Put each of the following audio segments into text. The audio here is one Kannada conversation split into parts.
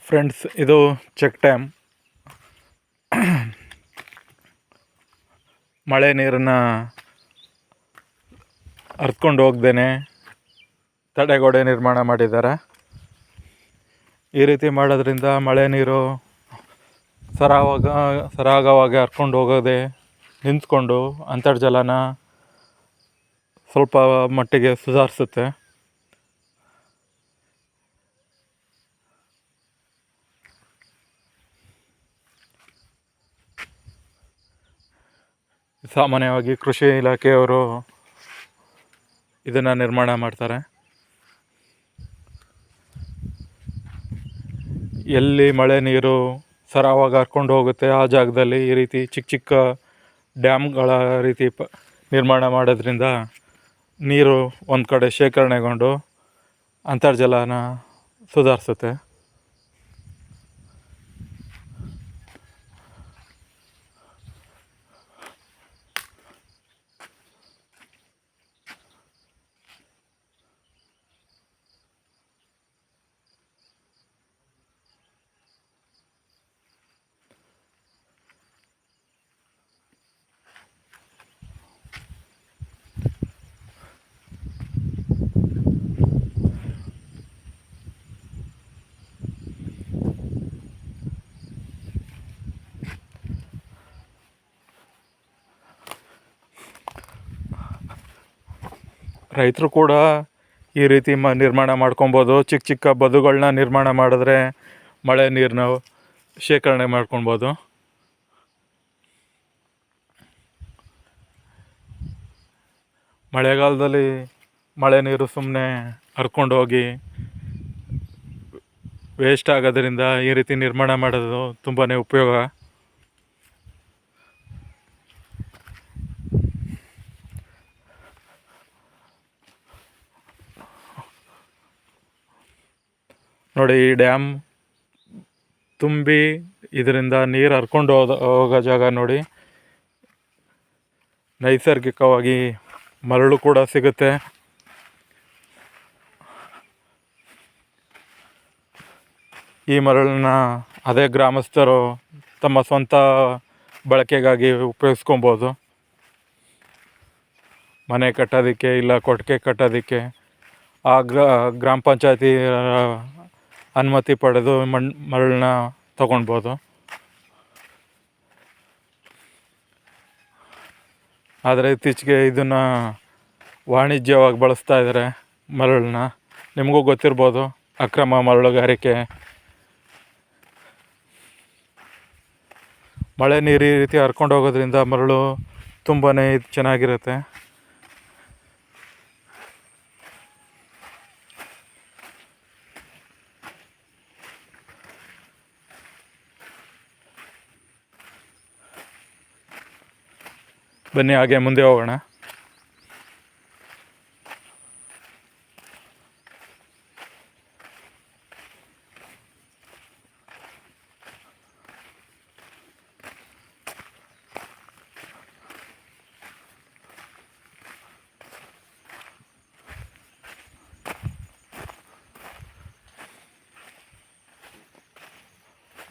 ಫ್ರೆಂಡ್ಸ್, ಇದು ಚೆಕ್ ಡ್ಯಾಮ್. ಮಳೆ ನೀರನ್ನು ಹರಿದ್ಕೊಂಡು ಹೋಗ್ದೇನೆ ತಡೆಗೋಡೆ ನಿರ್ಮಾಣ ಮಾಡಿದ್ದಾರೆ. ಈ ರೀತಿ ಮಾಡೋದ್ರಿಂದ ಮಳೆ ನೀರು ಸರಾಗವಾಗಿ ಹರ್ಕೊಂಡು ಹೋಗೋದೆ ನಿಂತ್ಕೊಂಡು ಅಂತರ್ಜಲನ ಸ್ವಲ್ಪ ಮಟ್ಟಿಗೆ ಸುಧಾರಿಸುತ್ತೆ. ಸಾಮಾನ್ಯವಾಗಿ ಕೃಷಿ ಇಲಾಖೆಯವರು ಇದನ್ನು ನಿರ್ಮಾಣ ಮಾಡ್ತಾರೆ. ಎಲ್ಲಿ ಮಳೆ ನೀರು ಸರಾಗವಾಗಿ ಹರ್ಕೊಂಡು ಹೋಗುತ್ತೆ ಆ ಜಾಗದಲ್ಲಿ ಈ ರೀತಿ ಚಿಕ್ಕ ಚಿಕ್ಕ ಡ್ಯಾಮ್ಗಳ ರೀತಿ ನಿರ್ಮಾಣ ಮಾಡೋದ್ರಿಂದ ನೀರು ಒಂದು ಕಡೆ ಶೇಖರಣೆಗೊಂಡು ಅಂತರ್ಜಲನ ಸುಧಾರಿಸುತ್ತೆ. ರೈತರು ಕೂಡ ಈ ರೀತಿ ನಿರ್ಮಾಣ ಮಾಡ್ಕೊಬೋದು. ಚಿಕ್ಕ ಚಿಕ್ಕ ಬದುಗಳನ್ನ ನಿರ್ಮಾಣ ಮಾಡಿದ್ರೆ ಮಳೆ ನೀರನ್ನ ಶೇಖರಣೆ ಮಾಡ್ಕೊಬೋದು. ಮಳೆಗಾಲದಲ್ಲಿ ಮಳೆ ನೀರು ಸುಮ್ಮನೆ ಹರ್ಕೊಂಡು ಹೋಗಿ ವೇಸ್ಟ್ ಆಗೋದ್ರಿಂದ ಈ ರೀತಿ ನಿರ್ಮಾಣ ಮಾಡೋದು ತುಂಬಾ ಉಪಯೋಗ. ನೋಡಿ, ಈ ಡ್ಯಾಮ್ ತುಂಬಿ ಇದರಿಂದ ನೀರು ಹರ್ಕೊಂಡು ಹೋಗೋ ಜಾಗ ನೋಡಿ. ನೈಸರ್ಗಿಕವಾಗಿ ಮರಳು ಕೂಡ ಸಿಗುತ್ತೆ. ಈ ಮರಳನ್ನ ಅದೇ ಗ್ರಾಮಸ್ಥರು ತಮ್ಮ ಸ್ವಂತ ಬಳಕೆಗಾಗಿ ಉಪಯೋಗಿಸ್ಕೊಬೋದು. ಮನೆ ಕಟ್ಟೋದಕ್ಕೆ ಇಲ್ಲ ಕೊಟ್ಟಿಗೆ ಕಟ್ಟೋದಕ್ಕೆ ಆ ಗ್ರಾಮ ಪಂಚಾಯತಿ ಅನುಮತಿ ಪಡೆದು ಮರಳನ್ನ ತಗೊಳ್ಬೋದು. ಆದರೆ ಇತ್ತೀಚೆಗೆ ಇದನ್ನು ವಾಣಿಜ್ಯವಾಗಿ ಬಳಸ್ತಾ ಇದ್ದಾರೆ ಮರಳನ್ನ. ನಿಮಗೂ ಗೊತ್ತಿರ್ಬೋದು, ಅಕ್ರಮ ಮರಳುಗಾರಿಕೆ. ಮಳೆ ನೀರು ಈ ರೀತಿ ಹರ್ಕೊಂಡು ಹೋಗೋದ್ರಿಂದ ಮರಳು ತುಂಬಾ ಚೆನ್ನಾಗಿರುತ್ತೆ. ಬನ್ನಿ ಹಾಗೆ ಮುಂದೆ ಹೋಗೋಣ.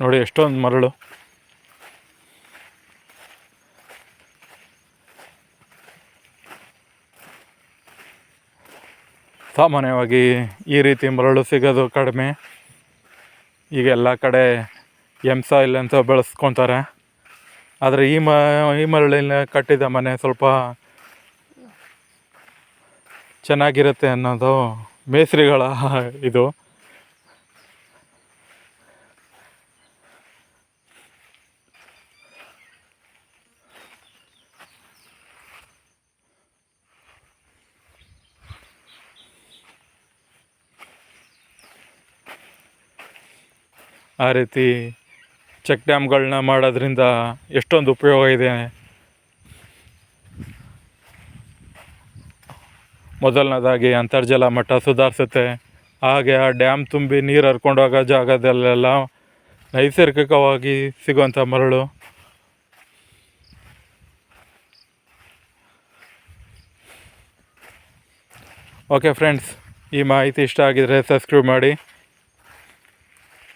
ನೋಡಿ ಎಷ್ಟೊಂದು ಮರಳು. ಸಾಮಾನ್ಯವಾಗಿ ಈ ರೀತಿ ಮರಳು ಸಿಗೋದು ಕಡಿಮೆ. ಈಗ ಎಲ್ಲ ಕಡೆ ಸಾಯಿಲ್ ಅಂತ ಬೆಳೆಸ್ಕೊತಾರೆ. ಆದರೆ ಈ ಮರಳಿನ ಕಟ್ಟಿದ ಮನೆ ಸ್ವಲ್ಪ ಚೆನ್ನಾಗಿರುತ್ತೆ ಅನ್ನೋದು ಮೇಸ್ತ್ರಿಗಳ ಇದು. ಆ ರೀತಿ ಚೆಕ್ ಡ್ಯಾಮ್ಗಳನ್ನ ಮಾಡೋದ್ರಿಂದ ಎಷ್ಟೊಂದು ಉಪಯೋಗ ಇದೆ. ಮೊದಲನೇದಾಗಿ ಅಂತರ್ಜಲ ಮಟ್ಟ ಸುಧಾರಿಸುತ್ತೆ. ಹಾಗೆ ಆ ಡ್ಯಾಮ್ ತುಂಬಿ ನೀರು ಹರ್ಕೊಂಡೋಗೋ ಜಾಗದಲ್ಲೆಲ್ಲ ನೈಸರ್ಗಿಕವಾಗಿ ಸಿಗುವಂಥ ಮರಳು. ಓಕೆ ಫ್ರೆಂಡ್ಸ್, ಈ ಮಾಹಿತಿ ಇಷ್ಟ ಆಗಿದರೆ ಸಬ್ಸ್ಕ್ರೈಬ್ ಮಾಡಿ.